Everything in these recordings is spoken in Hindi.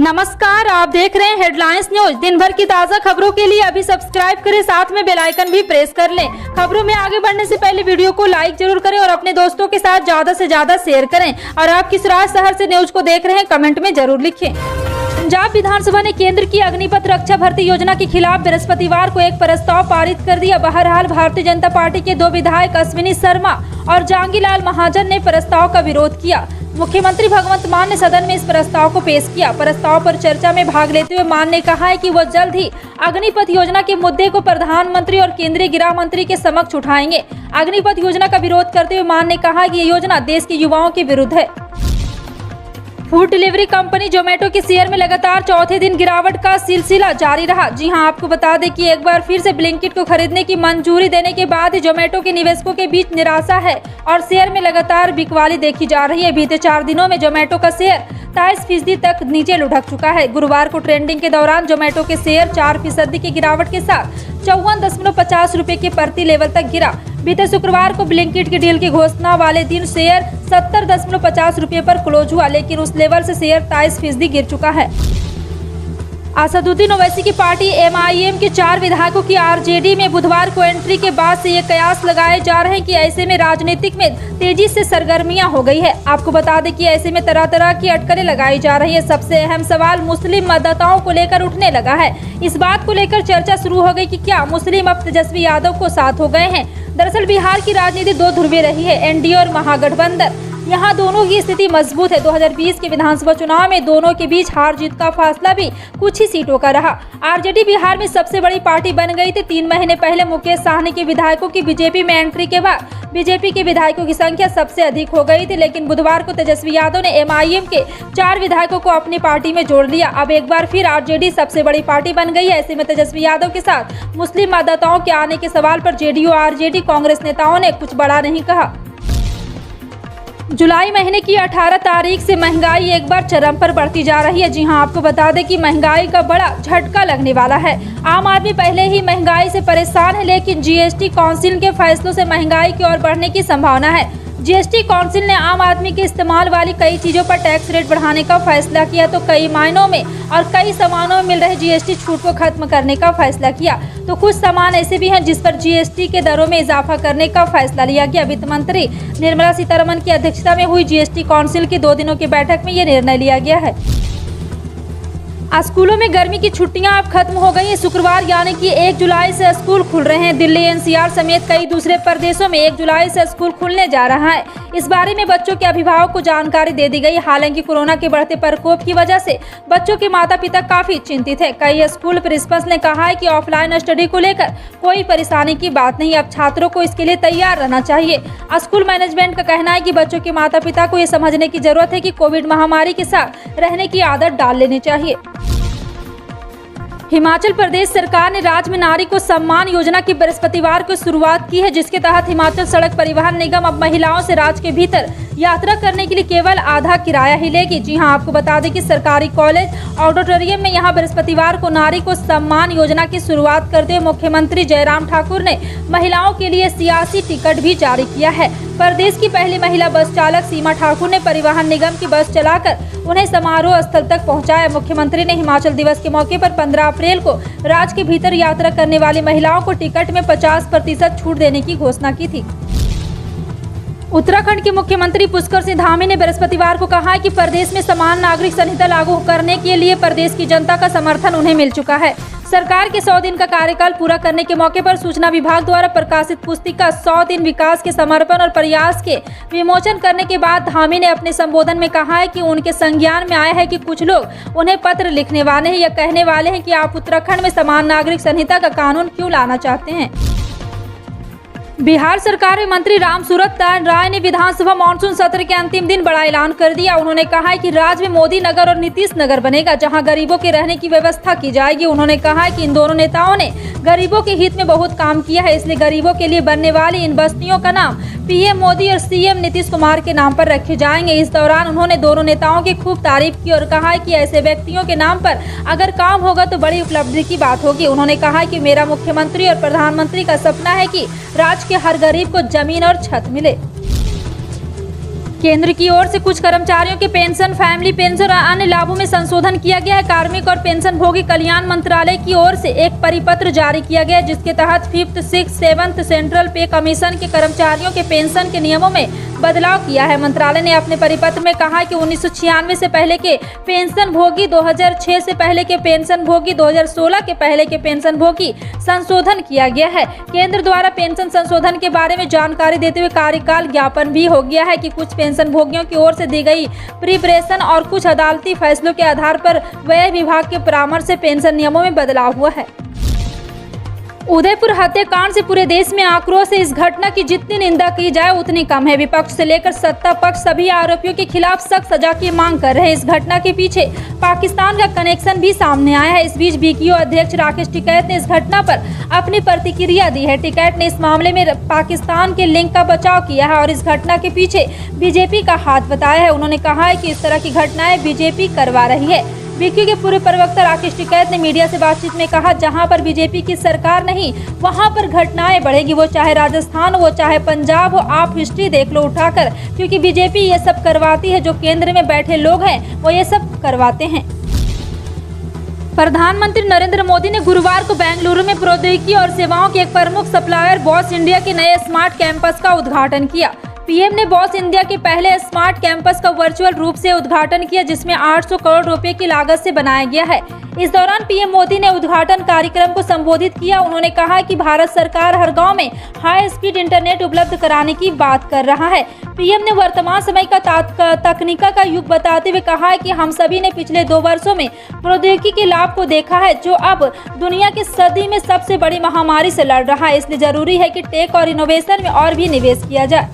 नमस्कार, आप देख रहे हैं हेडलाइंस न्यूज। दिन भर की ताज़ा खबरों के लिए अभी सब्सक्राइब करें, साथ में बेल आइकन भी प्रेस कर लें। खबरों में आगे बढ़ने से पहले वीडियो को लाइक जरूर करें और अपने दोस्तों के साथ ज्यादा से ज्यादा शेयर करें। और आप किस शहर से न्यूज को देख रहे हैं, कमेंट में जरूर लिखें। पंजाब विधानसभा ने केंद्र की अग्निपथ रक्षा भर्ती योजना के खिलाफ बृहस्पतिवार को एक प्रस्ताव पारित कर दिया। बहरहाल भारतीय जनता पार्टी के 2 विधायक अश्विनी शर्मा और जांगीलाल महाजन ने प्रस्ताव का विरोध किया। मुख्यमंत्री भगवंत मान ने सदन में इस प्रस्ताव को पेश किया। प्रस्ताव पर चर्चा में भाग लेते हुए मान ने कहा है कि वो जल्द ही अग्निपथ योजना के मुद्दे को प्रधानमंत्री और केंद्रीय गृह मंत्री के समक्ष उठाएंगे। अग्निपथ योजना का विरोध करते हुए मान ने कहा कि ये योजना देश के युवाओं के विरुद्ध है। फूड डिलीवरी कंपनी जोमेटो के शेयर में लगातार चौथे दिन गिरावट का सिलसिला जारी रहा। जी हां, आपको बता दें कि एक बार फिर से ब्लिंकिट को खरीदने की मंजूरी देने के बाद जोमेटो के निवेशकों के बीच निराशा है और शेयर में लगातार बिकवाली देखी जा रही है। बीते 4 दिनों में जोमेटो का शेयर 23% तक नीचे लुढ़क चुका है। गुरुवार को ट्रेंडिंग के दौरान जोमेटो के शेयर 4% की गिरावट के साथ 54.50 रुपए के प्रति लेवल तक गिरा। बीते शुक्रवार को ब्लिंकिट की डील की घोषणा वाले दिन शेयर 70.50 रुपए पर क्लोज हुआ, लेकिन उस लेवल से शेयर 23% गिर चुका है। असदुद्दीन ओवैसी की पार्टी MIM के 4 विधायकों की RJD में बुधवार को एंट्री के बाद से ये कयास लगाए जा रहे हैं कि ऐसे में राजनीतिक में तेजी से सरगर्मियां हो गई है। आपको बता दें कि ऐसे में तरह तरह की अटकलें लगाई जा रही है। सबसे अहम सवाल मुस्लिम मतदाताओं को लेकर उठने लगा है। इस बात को लेकर चर्चा शुरू हो गई कि क्या मुस्लिम अब तेजस्वी यादव को साथ हो गए हैं। दरअसल बिहार की राजनीति 2 ध्रुवीय रही है, NDA और महागठबंधन। यहाँ दोनों की स्थिति मजबूत है। 2020 के विधानसभा चुनाव में दोनों के बीच हार जीत का फासला भी कुछ ही सीटों का रहा। RJD बिहार में सबसे बड़ी पार्टी बन गई थी। 3 महीने पहले मुकेश साहनी के विधायकों की बीजेपी में एंट्री के बाद बीजेपी के विधायकों की संख्या सबसे अधिक हो गई थी, लेकिन बुधवार को तेजस्वी यादव ने MIM के 4 विधायकों को अपनी पार्टी में जोड़ लिया। अब एक बार फिर RJD सबसे बड़ी पार्टी बन गई है। ऐसे में तेजस्वी यादव के साथ मुस्लिम मतदाताओं के आने के सवाल पर JDU RJD कांग्रेस नेताओं ने कुछ बड़ा नहीं कहा। जुलाई महीने की 18 तारीख से महंगाई एक बार चरम पर बढ़ती जा रही है। जी हां, आपको बता दें कि महंगाई का बड़ा झटका लगने वाला है। आम आदमी पहले ही महंगाई से परेशान है, लेकिन GST काउंसिल के फैसलों से महंगाई की ओर बढ़ने की संभावना है। GST काउंसिल ने आम आदमी के इस्तेमाल वाली कई चीजों पर टैक्स रेट बढ़ाने का फैसला किया, तो कई मायनों में और कई सामानों में मिल रहे GST छूट को खत्म करने का फैसला किया। तो कुछ सामान ऐसे भी हैं जिस पर GST के दरों में इजाफा करने का फैसला लिया गया। वित्त मंत्री निर्मला सीतारमण की अध्यक्षता में हुई GST काउंसिल की 2 दिनों की बैठक में ये निर्णय लिया गया है। स्कूलों में गर्मी की छुट्टियां अब खत्म हो गई हैं। शुक्रवार यानी कि 1 जुलाई से स्कूल खुल रहे हैं। दिल्ली NCR समेत कई दूसरे प्रदेशों में 1 जुलाई से स्कूल खुलने जा रहा है। इस बारे में बच्चों के अभिभावक को जानकारी दे दी गई। हालांकि कोरोना के बढ़ते प्रकोप की वजह से बच्चों के माता पिता काफी चिंतित है। कई स्कूल प्रिंसिपल्स ने कहा है कि ऑफलाइन स्टडी को लेकर कोई परेशानी की बात नहीं, अब छात्रों को इसके लिए तैयार रहना चाहिए। स्कूल मैनेजमेंट का कहना है कि बच्चों के माता पिता को ये समझने की जरूरत है कि कोविड महामारी के साथ रहने की आदत डाल लेनी चाहिए। हिमाचल प्रदेश सरकार ने राज्य में नारी को सम्मान योजना की बृहस्पतिवार को शुरुआत की है, जिसके तहत हिमाचल सड़क परिवहन निगम अब महिलाओं से राज्य के भीतर यात्रा करने के लिए केवल आधा किराया ही लेगी। जी हां, आपको बता दें कि सरकारी कॉलेज ऑडिटोरियम में यहां बृहस्पतिवार को नारी को सम्मान योजना की शुरुआत करते हुए मुख्यमंत्री जयराम ठाकुर ने महिलाओं के लिए सियासी टिकट भी जारी किया है। प्रदेश की पहली महिला बस चालक सीमा ठाकुर ने परिवहन निगम की बस चलाकर उन्हें समारोह स्थल तक पहुंचाया। मुख्यमंत्री ने हिमाचल दिवस के मौके पर 15 अप्रैल को राज्य के भीतर यात्रा करने वाली महिलाओं को टिकट में 50% छूट देने की घोषणा की थी। उत्तराखंड के मुख्यमंत्री पुष्कर सिंह धामी ने बृहस्पतिवार को कहा कि प्रदेश में समान नागरिक संहिता लागू करने के लिए प्रदेश की जनता का समर्थन उन्हें मिल चुका है। सरकार के 100 दिन का कार्यकाल पूरा करने के मौके पर सूचना विभाग द्वारा प्रकाशित पुस्तिका 100 दिन विकास के समर्पण और प्रयास के विमोचन करने के बाद धामी ने अपने संबोधन में कहा है कि उनके संज्ञान में आया है कि कुछ लोग उन्हें पत्र लिखने वाले हैं या कहने वाले हैं कि आप उत्तराखंड में समान नागरिक संहिता का कानून क्यों लाना चाहते हैं। बिहार सरकार में मंत्री रामसूरत राय ने विधानसभा मानसून सत्र के अंतिम दिन बड़ा ऐलान कर दिया। उन्होंने कहा है कि राज्य में मोदी नगर और नीतीश नगर बनेगा, जहां गरीबों के रहने की व्यवस्था की जाएगी। उन्होंने कहा है कि इन दोनों नेताओं ने गरीबों के हित में बहुत काम किया है, इसलिए गरीबों के लिए बनने वाली इन बस्तियों का नाम PM मोदी और CM नीतीश कुमार के नाम पर रखे जाएंगे। इस दौरान उन्होंने दोनों नेताओं की खूब तारीफ की और कहा है कि ऐसे व्यक्तियों के नाम पर अगर काम होगा तो बड़ी उपलब्धि की बात होगी। उन्होंने कहा कि मेरा मुख्यमंत्री और प्रधानमंत्री का सपना है कि राज्य के हर गरीब को जमीन और छत मिले। केंद्र की ओर से कुछ कर्मचारियों के पेंशन, फैमिली पेंशन और अन्य लाभों में संशोधन किया गया है। कार्मिक और पेंशनभोगी कल्याण मंत्रालय की ओर से एक परिपत्र जारी किया गया है, जिसके तहत 5th, 6th, 7th सेंट्रल पे कमीशन के कर्मचारियों के पेंशन के नियमों में बदलाव किया है। मंत्रालय ने अपने परिपत्र में कहा कि 1996 से पहले के पेंशन भोगी, 2006 से पहले के पेंशन भोगी, 2016 के पहले के पेंशन भोगी संशोधन किया गया है। केंद्र द्वारा पेंशन संशोधन के बारे में जानकारी देते हुए कार्यकाल ज्ञापन भी हो गया है कि कुछ पेंशन भोगियों की ओर से दी गई प्रिपरेशन और कुछ अदालती फैसलों के आधार पर व्यय विभाग के परामर्श से पेंशन नियमों में बदलाव हुआ है। उदयपुर हत्याकांड से पूरे देश में आक्रोश है। इस घटना की जितनी निंदा की जाए उतनी कम है। विपक्ष से लेकर सत्ता पक्ष सभी आरोपियों के खिलाफ सख्त सजा की मांग कर रहे हैं। इस घटना के पीछे पाकिस्तान का कनेक्शन भी सामने आया है। इस बीच बीकेयू अध्यक्ष राकेश टिकैत ने इस घटना पर अपनी प्रतिक्रिया दी है। टिकैत ने इस मामले में पाकिस्तान के लिंक का बचाव किया है और इस घटना के पीछे बीजेपी का हाथ बताया है। उन्होंने कहा है कि इस तरह की घटनाएं बीजेपी करवा रही है। बीकेयू के पूर्व प्रवक्ता राकेश टिकैत ने मीडिया से बातचीत में कहा, जहां पर बीजेपी की सरकार नहीं वहां पर घटनाएं बढ़ेगी, वो चाहे राजस्थान हो चाहे पंजाब हो। आप हिस्ट्री देख लो उठाकर, क्योंकि बीजेपी ये सब करवाती है। जो केंद्र में बैठे लोग हैं वो ये सब करवाते हैं। प्रधानमंत्री नरेंद्र मोदी ने गुरुवार को बेंगलुरु में प्रौद्योगिकी और सेवाओं के एक प्रमुख सप्लायर बॉस इंडिया के नए स्मार्ट कैंपस का उद्घाटन किया। पीएम ने बॉस इंडिया के पहले स्मार्ट कैंपस का वर्चुअल रूप से उद्घाटन किया, जिसमें 800 करोड़ रुपए की लागत से बनाया गया है। इस दौरान पीएम मोदी ने उद्घाटन कार्यक्रम को संबोधित किया। उन्होंने कहा कि भारत सरकार हर गांव में हाई स्पीड इंटरनेट उपलब्ध कराने की बात कर रहा है। पीएम ने वर्तमान समय का तकनीक का युग बताते हुए कहा कि हम सभी ने पिछले 2 वर्षों में प्रौद्योगिकी के लाभ को देखा है, जो अब दुनिया की सदी में सबसे बड़ी महामारी से लड़ रहा है। इसलिए जरूरी है कि टेक और इनोवेशन में और भी निवेश किया जाए।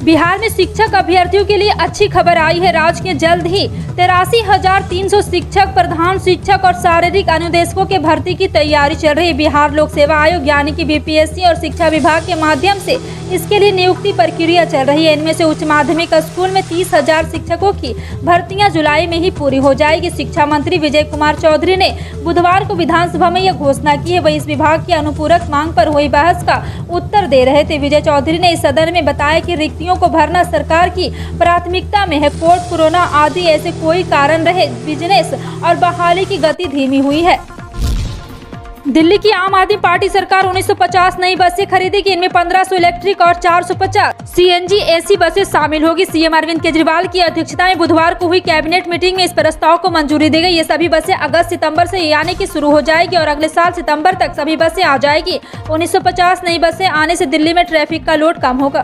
बिहार में शिक्षक अभ्यर्थियों के लिए अच्छी खबर आई है। राज्य के जल्द ही 83,300 शिक्षक, प्रधान शिक्षक और शारीरिक अनुदेशकों के भर्ती की तैयारी चल रही है। बिहार लोक सेवा आयोग यानी कि बीपीएससी और शिक्षा विभाग के माध्यम से इसके लिए नियुक्ति प्रक्रिया चल रही है। इनमें से उच्च माध्यमिक स्कूल में 30,000 शिक्षकों की भर्तियां जुलाई में ही पूरी हो जाएगी। शिक्षा मंत्री विजय कुमार चौधरी ने बुधवार को विधानसभा में यह घोषणा की है। वह इस विभाग की अनुपूरक मांग पर हुई बहस का उत्तर दे रहे थे। विजय चौधरी ने इस सदन में बताया कि रिक्तियों को भरना सरकार की प्राथमिकता में है। कोविड, कोरोना आदि ऐसे कोई कारण रहे, बिजनेस और बहाली की गति धीमी हुई है। दिल्ली की आम आदमी पार्टी सरकार 1950 नई बसें खरीदेगी। इनमें 1500 इलेक्ट्रिक और 450 सीएनजी एसी बसें शामिल होगी। सीएम अरविंद केजरीवाल की अध्यक्षता में बुधवार को हुई कैबिनेट मीटिंग में इस प्रस्ताव को मंजूरी दी गई। ये सभी बसें अगस्त-सितंबर से यानी कि शुरू हो जाएगी और अगले साल सितंबर तक सभी बसें आ जाएगी। 1950 नई बसें आने से दिल्ली में ट्रैफिक का लोड कम होगा।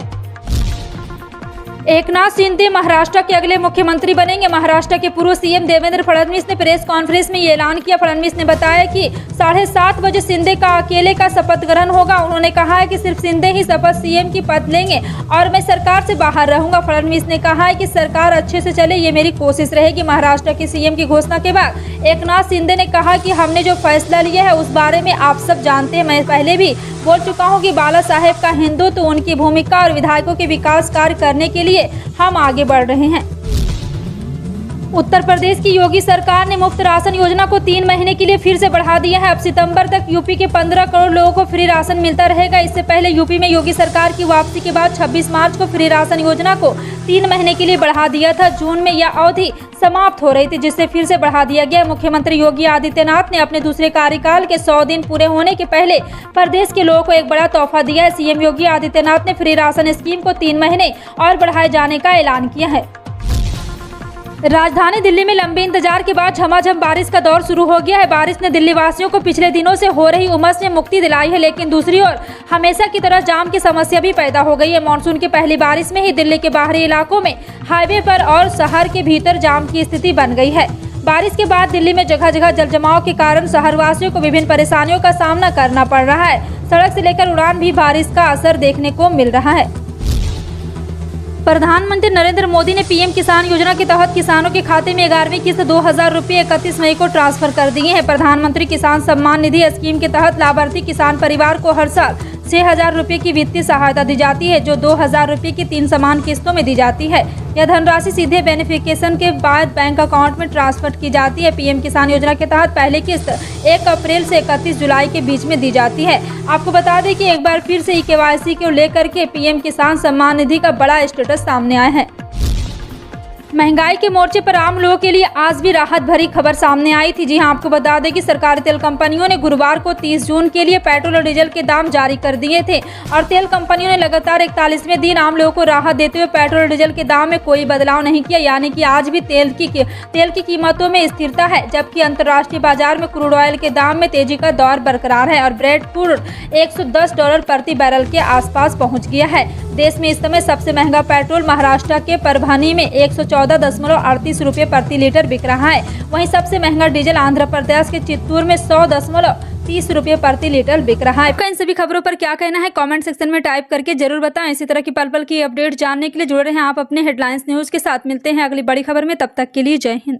एकनाथ शिंदे महाराष्ट्र के अगले मुख्यमंत्री बनेंगे। महाराष्ट्र के पूर्व सीएम देवेंद्र फडणवीस ने प्रेस कॉन्फ्रेंस में ये ऐलान किया। फडणवीस ने बताया कि 7:30 बजे शिंदे का अकेले का शपथ ग्रहण होगा। उन्होंने कहा है कि सिर्फ शिंदे ही शपथ सीएम की पद लेंगे और मैं सरकार से बाहर रहूंगा। फडणवीस ने कहा है कि सरकार अच्छे से चले, ये मेरी कोशिश रहेगी। महाराष्ट्र के सीएम की घोषणा के बाद एकनाथ शिंदे ने कहा कि हमने जो फैसला लिया है उस बारे में आप सब जानते हैं। मैं पहले भी बोल चुका हूं कि बाला साहेब का हिंदुत्व, उनकी भूमिका और विधायकों के विकास कार्य करने के लिए हम आगे बढ़ रहे हैं। उत्तर प्रदेश की योगी सरकार ने मुफ्त राशन योजना को 3 महीने के लिए फिर से बढ़ा दिया है। अब सितंबर तक यूपी के 15 करोड़ लोगों को फ्री राशन मिलता रहेगा। इससे पहले यूपी में योगी सरकार की वापसी के बाद 26 मार्च को फ्री राशन योजना को 3 महीने के लिए बढ़ा दिया था। जून में यह अवधि समाप्त हो रही थी, जिससे फिर से बढ़ा दिया गया। मुख्यमंत्री योगी आदित्यनाथ ने अपने दूसरे कार्यकाल के 100 दिन पूरे होने के पहले प्रदेश के लोगों को एक बड़ा तोहफा दिया है। सीएम योगी आदित्यनाथ ने फ्री राशन स्कीम को 3 महीने और बढ़ाए जाने का ऐलान किया है। राजधानी दिल्ली में लंबे इंतजार के बाद झमाझम बारिश का दौर शुरू हो गया है। बारिश ने दिल्ली वासियों को पिछले दिनों से हो रही उमस से मुक्ति दिलाई है, लेकिन दूसरी ओर हमेशा की तरह जाम की समस्या भी पैदा हो गई है। मानसून की पहली बारिश में ही दिल्ली के बाहरी इलाकों में, हाईवे पर और शहर के भीतर जाम की स्थिति बन गई है। बारिश के बाद दिल्ली में जगह जगह जलजमाव के कारण शहरवासियों को विभिन्न परेशानियों का सामना करना पड़ रहा है। सड़क से लेकर उड़ान भी बारिश का असर देखने को मिल रहा है। प्रधानमंत्री नरेंद्र मोदी ने पीएम किसान योजना के तहत किसानों के खाते में 11वीं किस्त 2,000 रुपये 31 मई को ट्रांसफर कर दिए हैं। प्रधानमंत्री किसान सम्मान निधि स्कीम के तहत लाभार्थी किसान परिवार को हर साल 6,000 रुपये की वित्तीय सहायता दी जाती है, जो 2,000 रुपये की 3 समान किस्तों में दी जाती है। यह धनराशि सीधे बेनिफिकेशन के बाद बैंक अकाउंट में ट्रांसफर की जाती है। पीएम किसान योजना के तहत पहली किस्त 1 अप्रैल से 31 जुलाई के बीच में दी जाती है। आपको बता दें कि एक बार फिर से KYC को लेकर के पीएम किसान सम्मान निधि का बड़ा स्टेटस सामने आया है। महंगाई के मोर्चे पर आम लोगों के लिए आज भी राहत भरी खबर सामने आई थी। जी हां, आपको बता दें कि सरकारी तेल कंपनियों ने गुरुवार को 30 जून के लिए पेट्रोल और डीजल के दाम जारी कर दिए थे और तेल कंपनियों ने लगातार 41वें दिन आम लोगों को राहत देते हुए पेट्रोल और डीजल के दाम में कोई बदलाव नहीं किया, यानी कि आज भी तेल की कीमतों में स्थिरता है। जबकि अंतर्राष्ट्रीय बाजार में क्रूड ऑयल के दाम में तेजी का दौर बरकरार है और ब्रेंट क्रूड $110 प्रति बैरल के आसपास पहुंच गया है। देश में इस समय सबसे महंगा पेट्रोल महाराष्ट्र के परभनी में 114.38 रुपये प्रति लीटर बिक रहा है। वहीं सबसे महंगा डीजल आंध्र प्रदेश के चित्तूर में 100.30 रुपये प्रति लीटर बिक रहा है। आपका इन सभी खबरों पर क्या कहना है, कमेंट सेक्शन में टाइप करके जरूर बताएं। इसी तरह की पल पल की अपडेट जानने के लिए जुड़े रहें आप अपने हेडलाइंस न्यूज के साथ। मिलते हैं अगली बड़ी खबर में, तब तक के लिए जय हिंद।